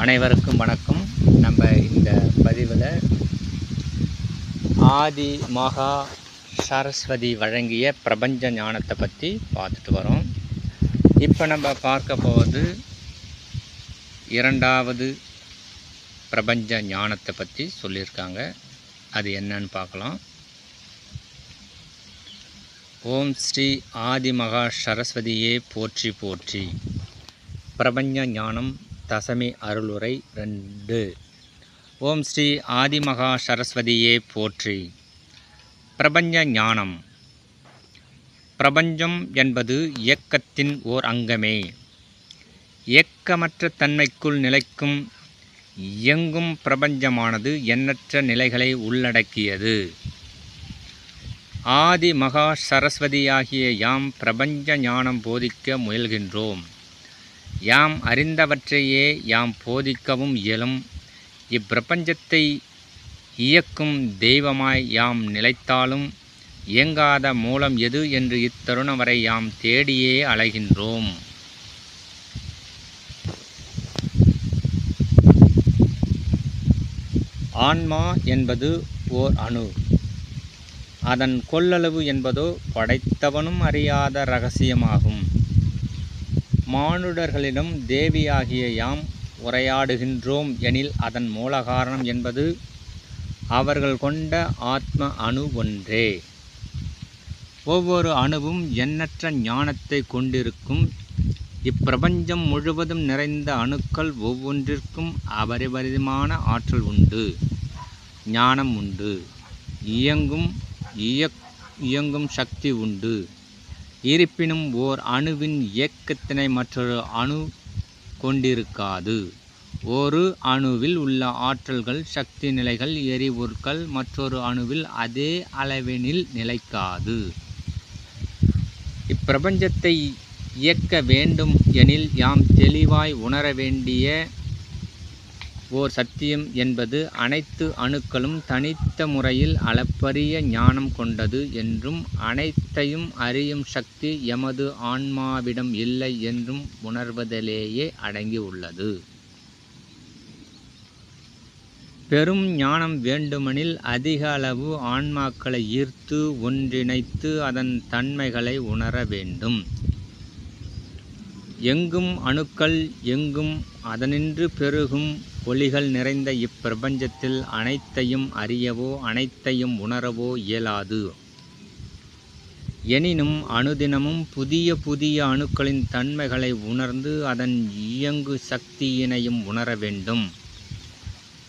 அனைவருக்கும் வணக்கம். நம்ம இந்த பதிவில் ஆதி மகா சரஸ்வதி வழங்கிய பிரபஞ்ச ஞானத்தை பற்றி பார்த்துட்டு வரோம். இப்போ நம்ம பார்க்க போவது இரண்டாவது பிரபஞ்ச ஞானத்தை பற்றி சொல்லியிருக்காங்க. அது என்னன்னு பார்க்கலாம். ஓம் ஸ்ரீ ஆதி மகா சரஸ்வதியே போற்றி போற்றி. பிரபஞ்ச ஞானம் தசமி அருளுரை 2. ஓம் ஸ்ரீ ஆதிமகா சரஸ்வதியே போற்றி. பிரபஞ்ச ஞானம். பிரபஞ்சம் என்பது இயக்கத்தின் ஓர் அங்கமே. இயக்கமற்ற தன்மைக்குள் நிலைக்கும் இயங்கும் பிரபஞ்சமானது எண்ணற்ற நிலைகளை உள்ளடக்கியது. ஆதி மகா சரஸ்வதியாகிய யாம் பிரபஞ்ச ஞானம் போதிக்க முயல்கின்றோம். யாம் அறிந்தவற்றையே யாம் போதிக்கவும் இயலும். இப்பிரபஞ்சத்தை இயக்கும் தெய்வமாய் யாம் நிலைத்தாலும் இயங்காத மூலம் எது என்று இத்தருணம் வரை யாம் தேடியே அலைகின்றோம். ஆன்மா என்பது ஓர் அணு. அதன் கொள்ளளவு என்பதோ படைத்தவனும் அறியாத இரகசியமாகும். மானுடர்களிடம் தேவியாகிய யாம் உரையாடுகின்றோம் எனில் அதன் மூல காரணம் என்பது அவர்கள் கொண்ட ஆத்ம அணு ஒன்றே. ஒவ்வொரு அணுவும் எண்ணற்ற ஞானத்தை கொண்டிருக்கும். இப்பிரபஞ்சம் முழுவதும் நிறைந்த அணுக்கள் ஒவ்வொன்றிற்கும் அபரிபரிதமான ஆற்றல் உண்டு, ஞானம் உண்டு, இயங்கும் சக்தி உண்டு. இருப்பினும் ஓர் அணுவின் இயக்கத்தினை மற்றொரு அணு கொண்டிருக்காது. ஒரு அணுவில் உள்ள ஆற்றல்கள், சக்தி நிலைகள், எரிபொருட்கள் மற்றொரு அணுவில் அதே அளவெனில் நிலைக்காது. இப்பிரபஞ்சத்தை இயக்க வேண்டும் எனில் யாம் தெளிவாய் உணர வேண்டிய ஓர் சத்தியம் என்பது அனைத்து அணுக்களும் தனித்த முறையில் அளப்பரிய ஞானம் கொண்டது என்றும் அனைத்தையும் அறியும் சக்தி எமது ஆன்மாவிடம் இல்லை என்றும் உணர்வதிலேயே அடங்கியுள்ளது. பெரும் ஞானம் வேண்டுமெனில் அதிக அளவு ஆன்மாக்களை ஈர்த்து ஒன்றிணைத்து அதன் தன்மைகளை உணர வேண்டும். எங்கும் அணுக்கள், எங்கும் அதனின்று பெருகும் ஒளிகள் நிறைந்த இப்பிரபஞ்சத்தில் அனைத்தையும் அறியவோ அனைத்தையும் உணரவோ இயலாது. எனினும் அனுதினமும் புதிய புதிய அணுக்களின் தன்மைகளை உணர்ந்து அதன் இயங்கு சக்தியினையும் உணர வேண்டும்.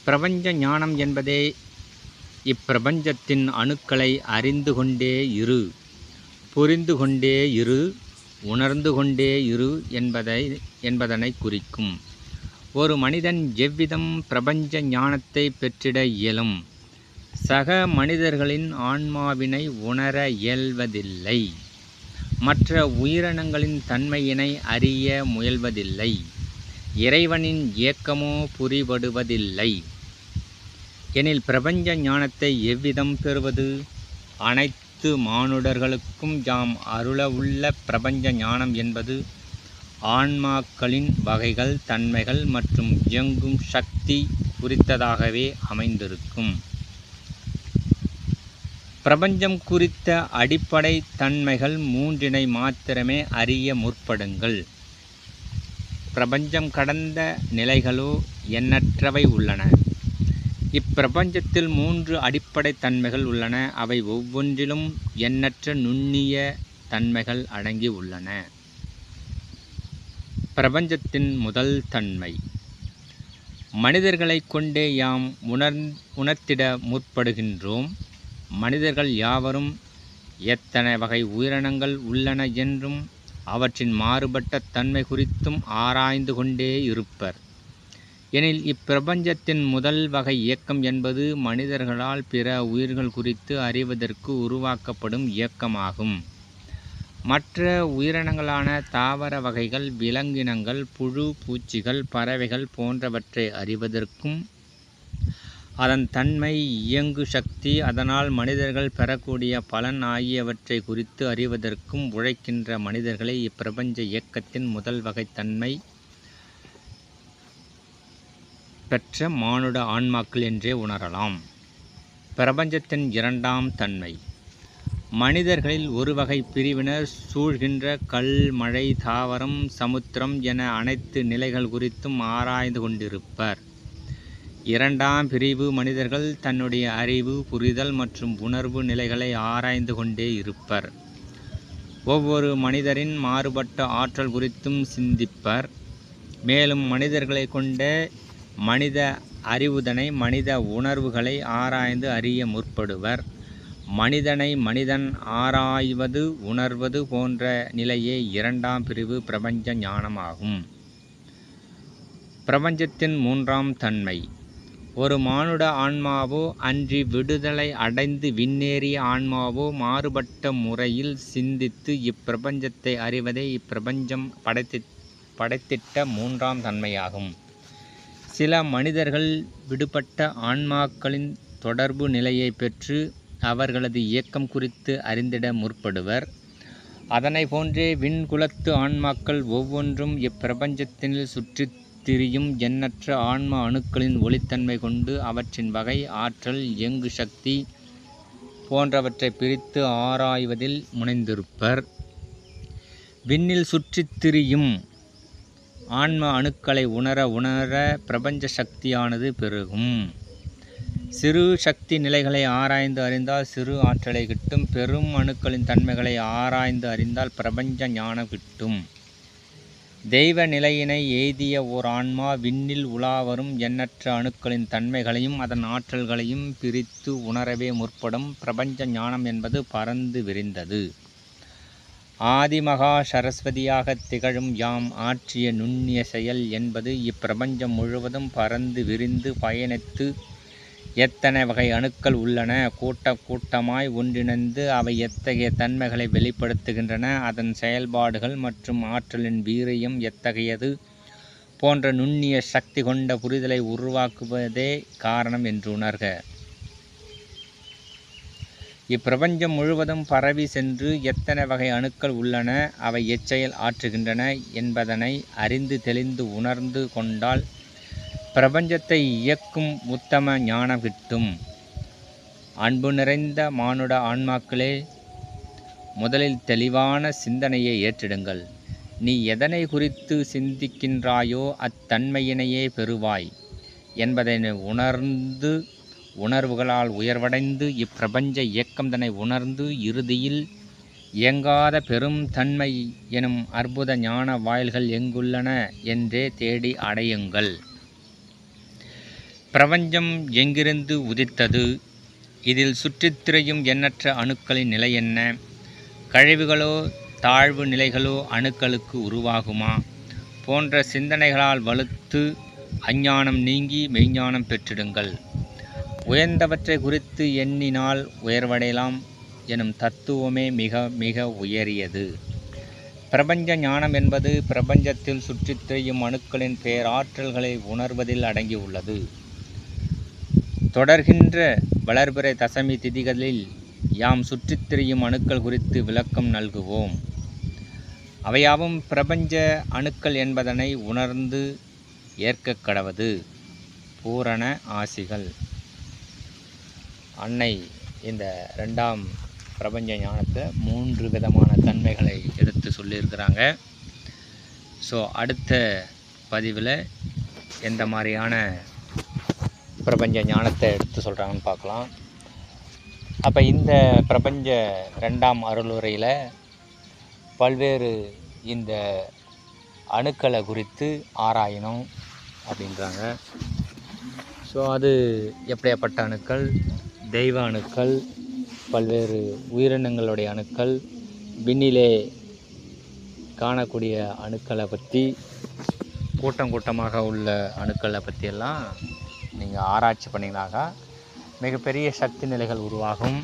பிரபஞ்ச ஞானம் என்பதே இப்பிரபஞ்சத்தின் அணுக்களை அறிந்து கொண்டே இரு, புரிந்து கொண்டே இரு, உணர்ந்து கொண்டே இரு என்பதனை குறிக்கும். ஒரு மனிதன் எவ்விதம் பிரபஞ்ச ஞானத்தை பெற்றிட இயலும்? சக மனிதர்களின் ஆன்மாவினை உணர இயல்வதில்லை. மற்ற உயிரினங்களின் தன்மையினை அறிய முயல்வதில்லை. இறைவனின் இயக்கமோ புரிபடுவதில்லை. எனில் பிரபஞ்ச ஞானத்தை எவ்விதம் பெறுவது? அனைத்து மானுடர்களுக்கும் யாம் அருள உள்ள பிரபஞ்ச ஞானம் என்பது ஆன்மாக்களின் வகைகள், தன்மைகள் மற்றும் இயங்கும் சக்தி குறித்ததாகவே அமைந்திருக்கும். பிரபஞ்சம் குறித்த அடிப்படை தன்மைகள் 3 மாத்திரமே அறிய முற்படுங்கள். பிரபஞ்சம் கடந்த நிலைகளோ எண்ணற்றவை உள்ளன. இப்பிரபஞ்சத்தில் 3 அடிப்படை தன்மைகள் உள்ளன. அவை ஒவ்வொன்றிலும் எண்ணற்ற நுண்ணிய தன்மைகள் அடங்கி உள்ளன. பிரபஞ்சத்தின் முதல் தன்மை. மனிதர்களை கொண்டே யாம் உணர்த்திட முற்படுகின்றோம். மனிதர்கள் யாவரும் எத்தனை வகை உயிரினங்கள் உள்ளன என்றும் அவற்றின் மாறுபட்ட தன்மை குறித்தும் ஆராய்ந்து கொண்டே இருப்பர். எனில் இப்பிரபஞ்சத்தின் முதல் வகை இயக்கம் என்பது மனிதர்களால் பிற உயிர்கள் குறித்து அறிவதற்கு உருவாக்கப்படும் இயக்கமாகும். மற்ற உயிரினங்களான தாவர வகைகள், விலங்கினங்கள், புழு பூச்சிகள், பறவைகள் போன்றவற்றை அறிவதற்கும் அதன் தன்மை, இயங்கு சக்தி, அதனால் மனிதர்கள் பெறக்கூடிய பலன் ஆகியவற்றை குறித்து அறிவதற்கும் உழைக்கின்ற மனிதர்களை இப்பிரபஞ்ச இயக்கத்தின் முதல் வகை தன்மை பெற்ற மானுட ஆன்மாக்கள் என்றே உணரலாம். பிரபஞ்சத்தின் இரண்டாம் தன்மை. மனிதர்களில் ஒரு வகை பிரிவினர் சூழ்கின்ற கல், மழை, தாவரம், சமுத்திரம் என அனைத்து நிலைகள் குறித்தும் ஆராய்ந்து கொண்டிருப்பர். இரண்டாம் பிரிவு மனிதர்கள் தன்னுடைய அறிவு, புரிதல் மற்றும் உணர்வு நிலைகளை ஆராய்ந்து கொண்டே இருப்பர். ஒவ்வொரு மனிதரின் மாறுபட்ட ஆற்றல் குறித்தும் சிந்திப்பர். மேலும் மனிதர்களை கொண்ட மனித அறிவுதனை, மனித உணர்வுகளை ஆராய்ந்து அறிய முற்படுவர். மனிதனை மனிதன் ஆராய்வது, உணர்வது போன்ற நிலையே இரண்டாம் பிரிவு பிரபஞ்ச ஞானமாகும். பிரபஞ்சத்தின் மூன்றாம் தன்மை. ஒரு மானுட ஆன்மாவோ அன்றி விடுதலை அடைந்து விண்ணேறிய ஆன்மாவோ மாறுபட்ட முறையில் சிந்தித்து இப்பிரபஞ்சத்தை அறிவதே இப்பிரபஞ்சம் படைத்திட்ட மூன்றாம் தன்மையாகும். சில மனிதர்கள் விடுபட்ட ஆன்மாக்களின் தொடர்பு நிலையை பெற்று அவர்களது இயக்கம் குறித்து அறிந்திட முற்படுவர். அதனை போன்றே விண்குலத்து ஆன்மாக்கள் ஒவ்வொன்றும் இப்பிரபஞ்சத்தினில் சுற்றித் திரியும் எண்ணற்ற ஆன்மா அணுக்களின் ஒளித்தன்மை கொண்டு அவற்றின் வகை, ஆற்றல், இயங்கு சக்தி போன்றவற்றை பிரித்து ஆராய்வதில் முனைந்திருப்பர். விண்ணில் சுற்றித் திரியும் ஆன்ம அணுக்களை உணர உணர பிரபஞ்ச சக்தியானது பெருகும். சிறு சக்தி நிலைகளை ஆராய்ந்து அறிந்தால் சிறு ஆற்றலை கிட்டும். பெரும் அணுக்களின் தன்மைகளை ஆராய்ந்து அறிந்தால் பிரபஞ்ச ஞானம் கிட்டும். தெய்வ நிலையினை எய்திய ஓர் ஆன்மா விண்ணில் உலாவரும் எண்ணற்ற அணுக்களின் தன்மைகளையும் அதன் ஆற்றல்களையும் பிரித்து உணரவே முற்படும். பிரபஞ்ச ஞானம் என்பது பரந்து விரிந்தது. ஆதிமகா சரஸ்வதியாக திகழும் யாம் ஆற்றிய நுண்ணிய செயல் என்பது இப்பிரபஞ்சம் முழுவதும் பரந்து விரிந்து பயணித்து எத்தனை வகை அணுக்கள் உள்ளன, கூட்டமாய் ஒன்றிணைந்து அவை எத்தகைய தன்மைகளை வெளிப்படுத்துகின்றன, அதன் செயல்பாடுகள் மற்றும் ஆற்றலின் வீரியம் எத்தகையது போன்ற நுண்ணிய சக்தி கொண்ட புரிதலை உருவாக்குவதே காரணம் என்று உணர்க. இப்பிரபஞ்சம் முழுவதும் பரவி சென்று எத்தனை வகை அணுக்கள் உள்ளன, அவை எச்செயல் ஆற்றுகின்றன என்பதனை அறிந்து தெளிந்து உணர்ந்து கொண்டால் பிரபஞ்சத்தை இயக்கும் உத்தம ஞானம் கிட்டும். அன்பு நிறைந்த மானுட ஆன்மாக்களே, முதலில் தெளிவான சிந்தனையை ஏற்றிடுங்கள். நீ எதனை குறித்து சிந்திக்கின்றாயோ அத்தன்மையினையே பெறுவாய் என்பதை உணர்ந்து உணர்வுகளால் உயர்வடைந்து இப்பிரபஞ்ச இயக்கம் தன்னை உணர்ந்து இறுதியில் இயங்காத பெரும் தன்மை எனும் அற்புத ஞான வாயில்கள் எங்குள்ளன என்றே தேடி அடையுங்கள். பிரபஞ்சம் எங்கிருந்து உதித்தது? இதில் சுற்றித் திரியும் எண்ணற்ற அணுக்களின் நிலை என்ன? கழிவுகளோ தாழ்வு நிலைகளோ அணுக்களுக்கு உருவாகுமா? போன்ற சிந்தனைகளால் வலுத்து அஞ்ஞானம் நீங்கி மெய்ஞானம் பெற்றிடுங்கள். உயர்ந்தவற்றை குறித்து எண்ணினால் உயர்வடையலாம் எனும் தத்துவமே மிக மிக உயரியது. பிரபஞ்ச ஞானம் என்பது பிரபஞ்சத்தில் சுற்றித் திரியும் அணுக்களின் பேராற்றல்களை உணர்வதில் அடங்கியுள்ளது. தொடர்கின்ற வளர்பிறை தசமி திதிகளில் யாம் சுற்றித் திரியும் அணுக்கள் குறித்து விளக்கம் நல்குவோம். அவையாவும் பிரபஞ்ச அணுக்கள் என்பதனை உணர்ந்து ஏற்க கடவது. பூரண ஆசிகள். அன்னை இந்த ரெண்டாம் பிரபஞ்ச ஞானத்தை 3 விதமான தன்மைகளை எடுத்து சொல்லியிருக்கிறாங்க. ஸோ அடுத்த பதிவில் எந்த மாதிரியான பிரபஞ்ச ஞானத்தை எடுத்து சொல்கிறாங்கன்னு பார்க்கலாம். அப்போ இந்த பிரபஞ்ச ரெண்டாம் அருளுரையில் பல்வேறு இந்த அணுக்களை குறித்து ஆராயணும் அப்படின்றாங்க. ஸோ அது எப்படியாப்பட்ட அணுக்கள்? தெய்வ அணுக்கள், பல்வேறு உயிரினங்களுடைய அணுக்கள், விண்ணிலே காணக்கூடிய அணுக்களை பற்றி, கூட்டமாக உள்ள அணுக்களை பற்றியெல்லாம் நீங்கள் ஆராய்ச்சி பண்ணிங்கனாக்கா மிகப்பெரிய சக்தி நிலைகள் உருவாகும்.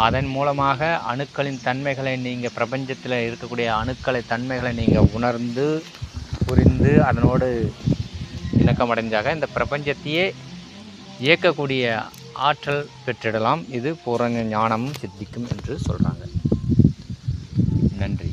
அதன் மூலமாக அணுக்களின் தன்மைகளை நீங்கள் பிரபஞ்சத்தில் இருக்கக்கூடிய அணுக்களை தன்மைகளை நீங்கள் உணர்ந்து புரிந்து அதனோடு இணக்கமடைஞ்சாக இந்த பிரபஞ்சத்தையே இயக்கக்கூடிய ஆற்றல் பெற்றிடலாம். இது பூரண ஞானமும் சித்திக்கும் என்று சொல்கிறாங்க. நன்றி.